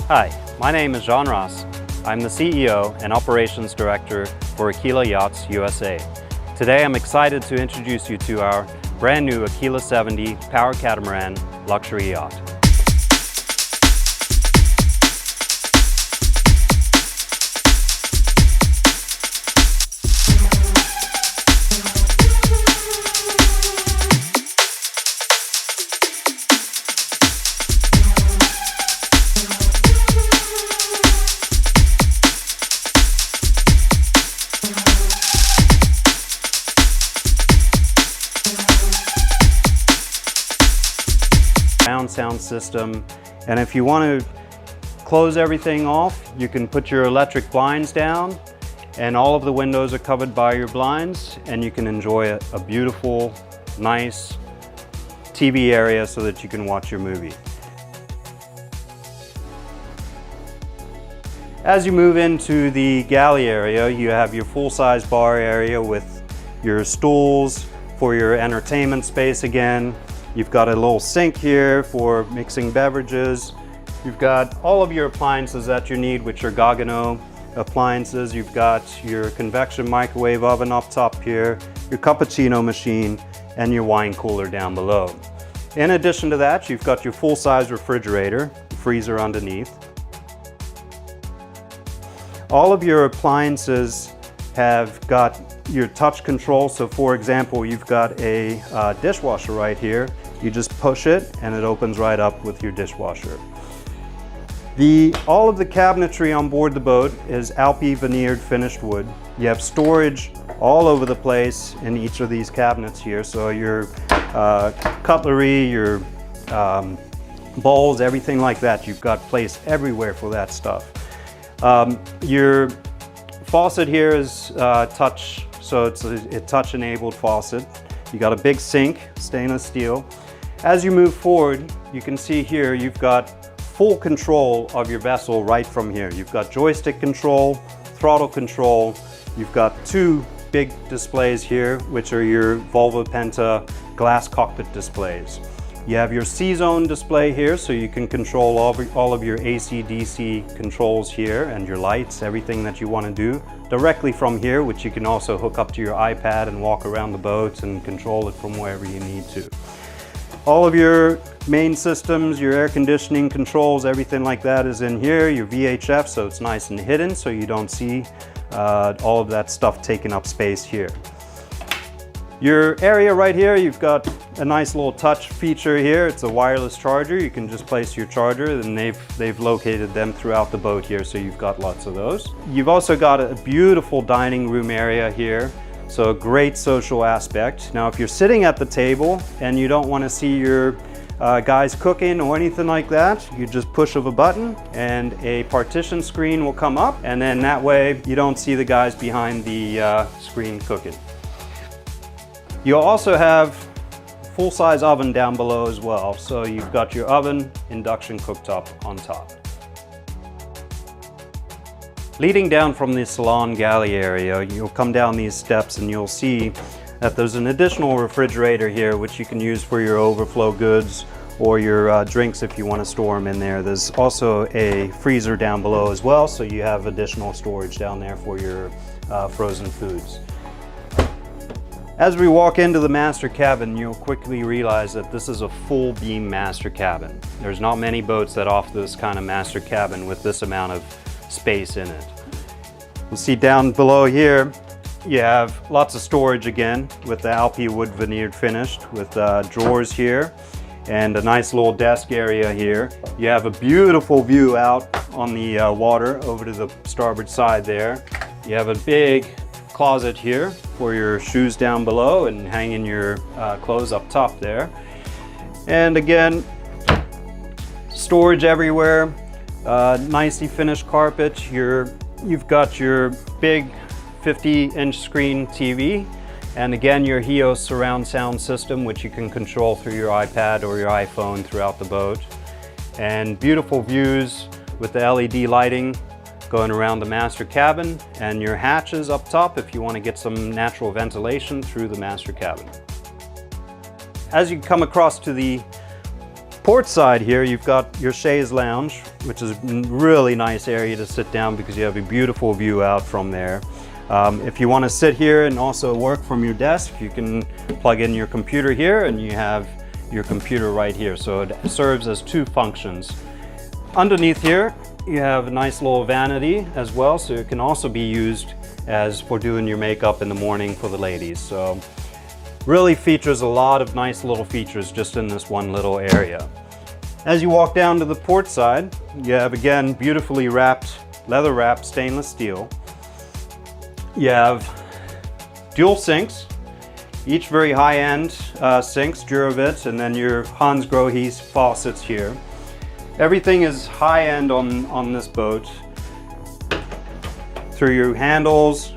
Hi, my name is Jean Ross. I'm the CEO and Operations Director for Aquila Yachts USA. Today I'm excited to introduce you to our brand new Aquila 70 Power Catamaran luxury yacht. Sound system, and if you want to close everything off, you can put your electric blinds down and all of the windows are covered by your blinds, and you can enjoy a beautiful, nice TV area so that you can watch your movie. As you move into the galley area, you have your full-size bar area with your stools for your entertainment space again. You've got a little sink here for mixing beverages. You've got all of your appliances that you need, which are Gagano appliances. You've got your convection microwave oven up top here, your cappuccino machine, and your wine cooler down below. In addition to that, you've got your full-size refrigerator, freezer underneath. All of your appliances have got your touch control. So for example, you've got a dishwasher right here. You just push it and it opens right up with your dishwasher. All of the cabinetry on board the boat is Alpi veneered finished wood. You have storage all over the place in each of these cabinets here. So your cutlery, your bowls, everything like that, you've got place everywhere for that stuff. Your faucet here is touch, so it's a touch-enabled faucet. You got a big sink, stainless steel. As you move forward, you can see here you've got full control of your vessel right from here. You've got joystick control, throttle control. You've got two big displays here, which are your Volvo Penta glass cockpit displays. You have your C-Zone display here, so you can control all of your AC/DC controls here and your lights, everything that you want to do directly from here, which you can also hook up to your iPad and walk around the boat and control it from wherever you need to. All of your main systems, your air conditioning controls, everything like that is in here. Your VHF, so it's nice and hidden, so you don't see all of that stuff taking up space here. Your area right here, you've got a nice little touch feature here. It's a wireless charger. You can just place your charger, and they've located them throughout the boat here, so you've got lots of those. You've also got a beautiful dining room area here, so a great social aspect. Now, if you're sitting at the table and you don't want to see your guys cooking or anything like that, you just push of a button and a partition screen will come up, and then that way you don't see the guys behind the screen cooking. You'll also have full-size oven down below as well. So you've got your oven, induction cooktop on top. Leading down from the salon galley area, you'll come down these steps and you'll see that there's an additional refrigerator here, which you can use for your overflow goods or your drinks if you want to store them in there. There's also a freezer down below as well, so you have additional storage down there for your frozen foods. As we walk into the master cabin, you'll quickly realize that this is a full beam master cabin. There's not many boats that offer this kind of master cabin with this amount of space in it. You'll see down below here, you have lots of storage again with the Alpi wood veneered finished with drawers here and a nice little desk area here. You have a beautiful view out on the water over to the starboard side there. You have a big closet here for your shoes down below and hanging your clothes up top there. And again, storage everywhere, nicely finished carpet. You've got your big 50-inch screen TV, and again your Hios surround sound system, which you can control through your iPad or your iPhone throughout the boat. And beautiful views with the LED lighting going around the master cabin, and your hatches up top if you want to get some natural ventilation through the master cabin. As you come across to the Port side here, you've got your chaise lounge, which is a really nice area to sit down because you have a beautiful view out from there. If you want to sit here and also work from your desk, you can plug in your computer here and you have your computer right here. So it serves as two functions. Underneath here, you have a nice little vanity as well, so it can also be used as for doing your makeup in the morning for the ladies. So really features a lot of nice little features just in this one little area. As you walk down to the port side, you have again beautifully wrapped, leather wrapped stainless steel. You have dual sinks, each very high-end sinks, Duravit, and then your Hans Grohe faucets here. Everything is high-end on this boat. Through your handles,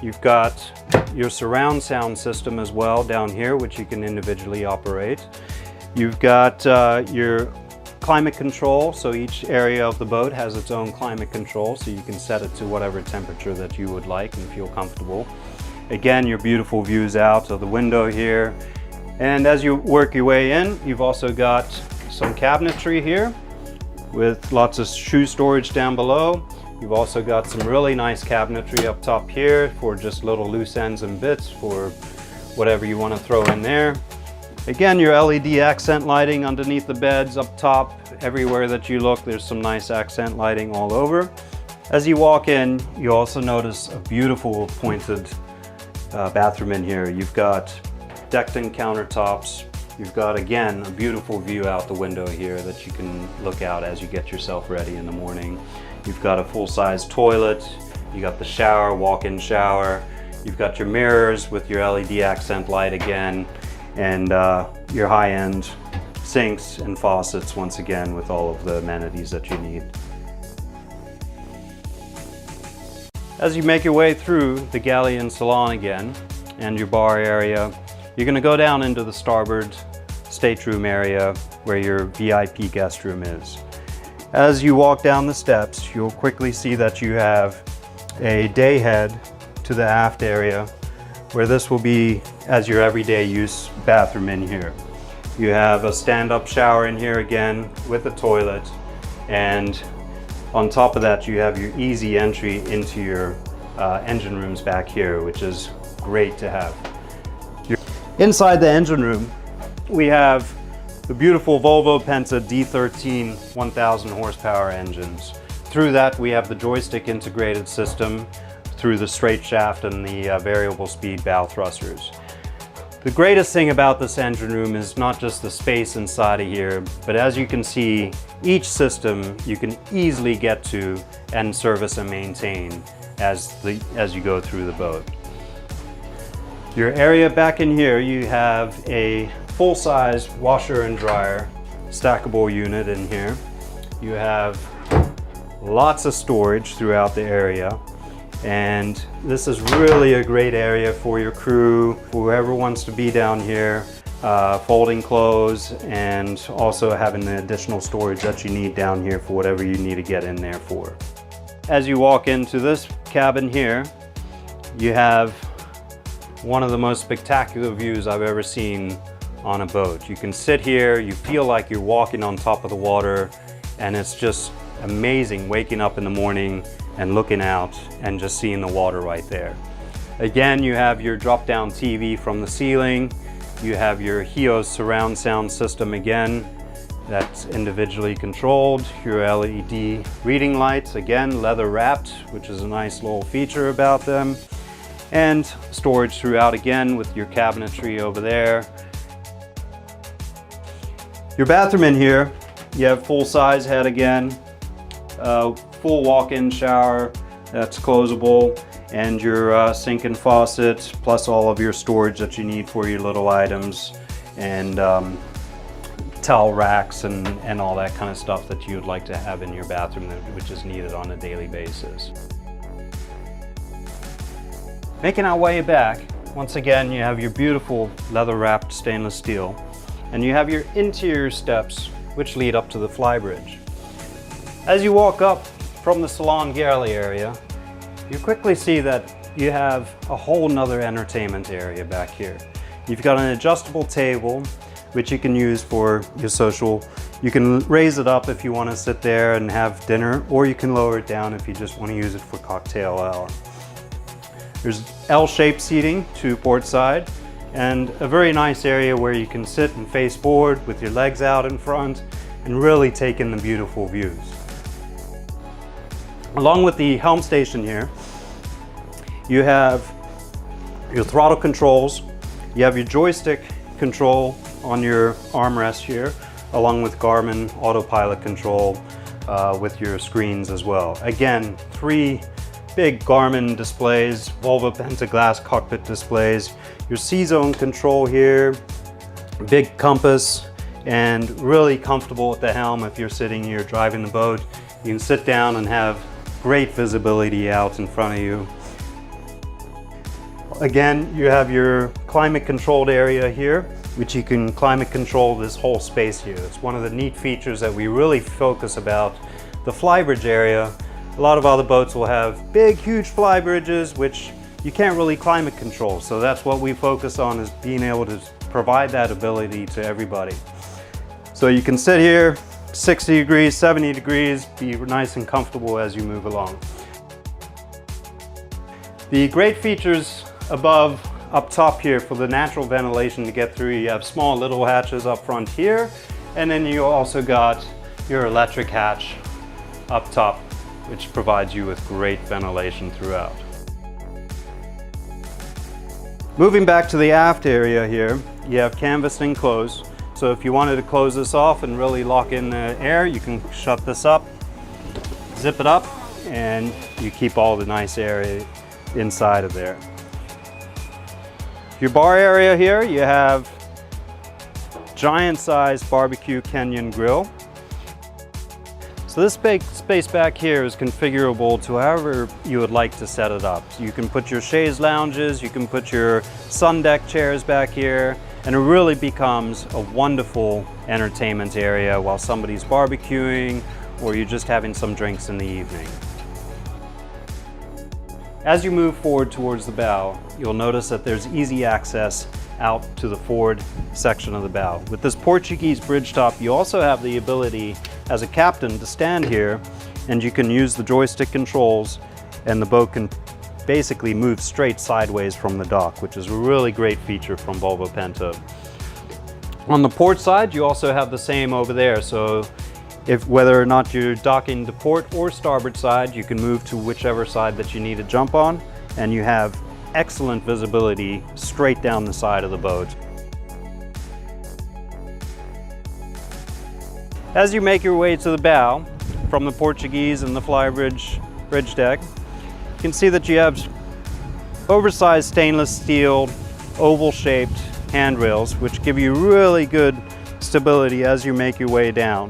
you've got your surround sound system as well down here, which you can individually operate. You've got your climate control, so each area of the boat has its own climate control, so you can set it to whatever temperature that you would like and feel comfortable. Again, your beautiful views out of the window here. And as you work your way in, you've also got some cabinetry here with lots of shoe storage down below. You've also got some really nice cabinetry up top here for just little loose ends and bits for whatever you want to throw in there. Again, your LED accent lighting underneath the beds up top. Everywhere that you look, there's some nice accent lighting all over. As you walk in, you also notice a beautiful pointed bathroom in here. You've got decked-in countertops. You've got, again, a beautiful view out the window here that you can look out as you get yourself ready in the morning. You've got a full-size toilet, you got the shower, walk-in shower, you've got your mirrors with your LED accent light again, and your high-end sinks and faucets once again with all of the amenities that you need. As you make your way through the galley and salon again, and your bar area, you're going to go down into the starboard stateroom area where your VIP guest room is. As you walk down the steps, you'll quickly see that you have a day head to the aft area where this will be as your everyday use bathroom in here. You have a stand-up shower in here again with a toilet, and on top of that you have your easy entry into your engine rooms back here, which is great to have. Inside the engine room, we have the beautiful Volvo Penta D13 1000 horsepower engines. Through that, we have the joystick integrated system through the straight shaft and the variable speed bow thrusters. The greatest thing about this engine room is not just the space inside of here, but as you can see, each system you can easily get to and service and maintain as you go through the boat. Your area back in here, you have a full-size washer and dryer stackable unit in here. You have lots of storage throughout the area, and this is really a great area for your crew, whoever wants to be down here, folding clothes, and also having the additional storage that you need down here for whatever you need to get in there for. As you walk into this cabin here, you have one of the most spectacular views I've ever seen on a boat. You can sit here, you feel like you're walking on top of the water, and it's just amazing waking up in the morning and looking out and just seeing the water right there. Again, you have your drop-down TV from the ceiling. You have your HEOS surround sound system again, that's individually controlled. Your LED reading lights, again, leather wrapped, which is a nice little feature about them. And storage throughout again with your cabinetry over there. Your bathroom in here, you have full-size head again, full walk-in shower that's closable, and your sink and faucet, plus all of your storage that you need for your little items, and towel racks and all that kind of stuff that you would like to have in your bathroom, which is needed on a daily basis. Making our way back, once again you have your beautiful leather wrapped stainless steel, and you have your interior steps which lead up to the flybridge. As you walk up from the salon galley area, you quickly see that you have a whole nother entertainment area back here. You've got an adjustable table which you can use for your social. You can raise it up if you want to sit there and have dinner, or you can lower it down if you just want to use it for cocktail hour. There's L-shaped seating to port side, and a very nice area where you can sit and face forward with your legs out in front and really take in the beautiful views. Along with the helm station here, you have your throttle controls, you have your joystick control on your armrest here, along with Garmin autopilot control with your screens as well. Again, 3 big Garmin displays, Volvo Pentaglass cockpit displays, your C-zone control here, big compass, and really comfortable at the helm if you're sitting here driving the boat. You can sit down and have great visibility out in front of you. Again, you have your climate controlled area here, which you can climate control this whole space here. It's one of the neat features that we really focus about. The flybridge area, a lot of other boats will have big, huge flybridges, which you can't really climate control. So that's what we focus on, is being able to provide that ability to everybody. So you can sit here 60 degrees, 70 degrees, be nice and comfortable as you move along. The great features above, up top here for the natural ventilation to get through, you have small little hatches up front here, and then you also got your electric hatch up top, which provides you with great ventilation throughout. Moving back to the aft area here, you have canvas enclosed. So if you wanted to close this off and really lock in the air, you can shut this up, zip it up, and you keep all the nice air inside of there. Your bar area here, you have giant sized barbecue Kenyan grill. So this big space back here is configurable to however you would like to set it up. You can put your chaise lounges, you can put your sun deck chairs back here, and it really becomes a wonderful entertainment area while somebody's barbecuing or you're just having some drinks in the evening. As you move forward towards the bow, you'll notice that there's easy access out to the forward section of the bow. With this Portuguese bridge top, you also have the ability as a captain to stand here, and you can use the joystick controls, and the boat can basically move straight sideways from the dock, which is a really great feature from Volvo Penta. On the port side, you also have the same over there. So whether or not you're docking to port or starboard side, you can move to whichever side that you need to jump on, and you have excellent visibility straight down the side of the boat. As you make your way to the bow from the Portuguese and the flybridge bridge deck, you can see that you have oversized stainless steel oval shaped handrails, which give you really good stability as you make your way down.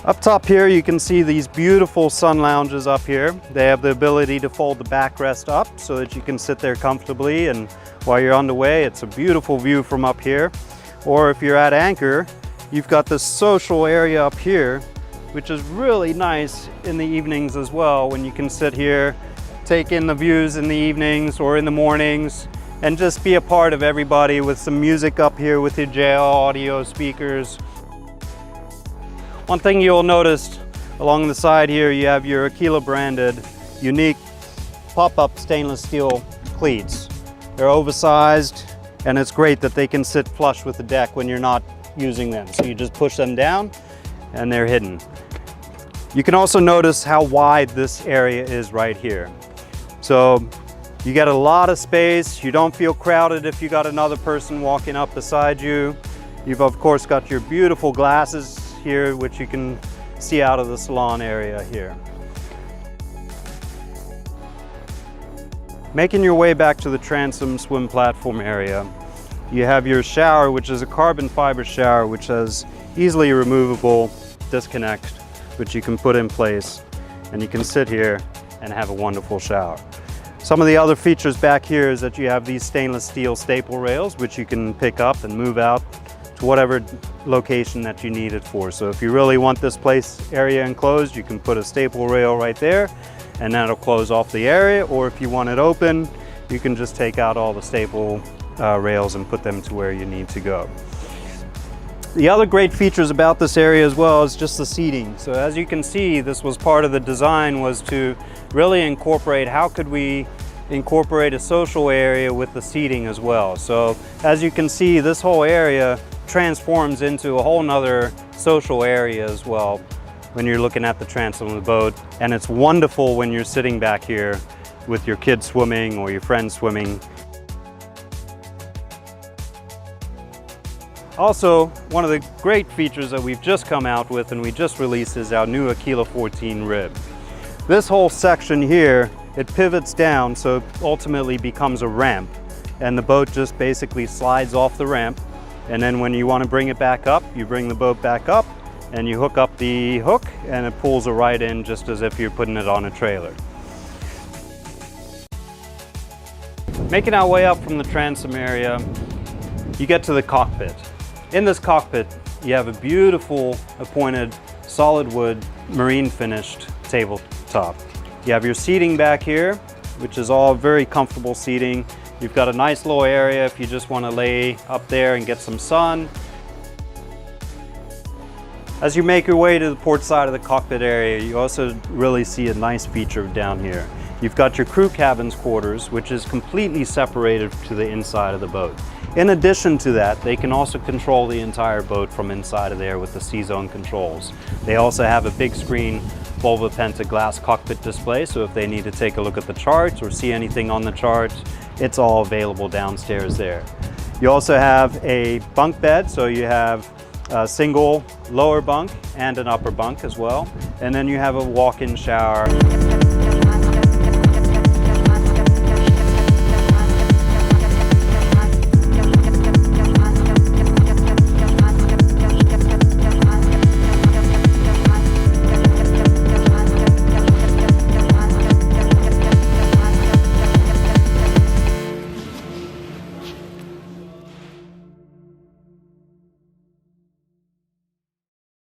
Up top here, you can see these beautiful sun lounges up here. They have the ability to fold the backrest up so that you can sit there comfortably, and while you're on the way, it's a beautiful view from up here. Or if you're at anchor, you've got this social area up here, which is really nice in the evenings as well, when you can sit here, take in the views in the evenings or in the mornings, and just be a part of everybody with some music up here with your JL audio speakers. One thing you'll notice along the side here, you have your Aquila branded unique pop-up stainless steel cleats. They're oversized and it's great that they can sit flush with the deck when you're not using them. So you just push them down and they're hidden. You can also notice how wide this area is right here. So you get a lot of space. You don't feel crowded if you got another person walking up beside you. You've of course got your beautiful glasses here, which you can see out of the salon area here. Making your way back to the transom swim platform area, you have your shower, which is a carbon fiber shower, which has easily removable disconnect, which you can put in place, and you can sit here and have a wonderful shower. Some of the other features back here is that you have these stainless steel staple rails, which you can pick up and move out to whatever location that you need it for. So if you really want this place area enclosed, you can put a staple rail right there, and that'll close off the area. Or if you want it open, you can just take out all the staple rails and put them to where you need to go. The other great features about this area as well is just the seating. So as you can see, this was part of the design, was to really incorporate how could we incorporate a social area with the seating as well. So as you can see, this whole area transforms into a whole nother social area as well when you're looking at the transom of the boat. And it's wonderful when you're sitting back here with your kids swimming or your friends swimming. Also, one of the great features that we've just come out with and we just released is our new Aquila 14 rib. This whole section here, it pivots down, so it ultimately becomes a ramp, and the boat just basically slides off the ramp. And then when you want to bring it back up, you bring the boat back up and you hook up the hook and it pulls it right in, just as if you're putting it on a trailer. Making our way up from the transom area, you get to the cockpit. In this cockpit, you have a beautiful appointed solid wood marine finished tabletop. You have your seating back here, which is all very comfortable seating. You've got a nice little area if you just want to lay up there and get some sun. As you make your way to the port side of the cockpit area, you also really see a nice feature down here. You've got your crew cabins quarters, which is completely separated to the inside of the boat. In addition to that, they can also control the entire boat from inside of there with the C-Zone controls. They also have a big screen Volvo Penta glass cockpit display, so if they need to take a look at the charts or see anything on the charts, it's all available downstairs there. You also have a bunk bed, so you have a single lower bunk and an upper bunk as well. And then you have a walk-in shower.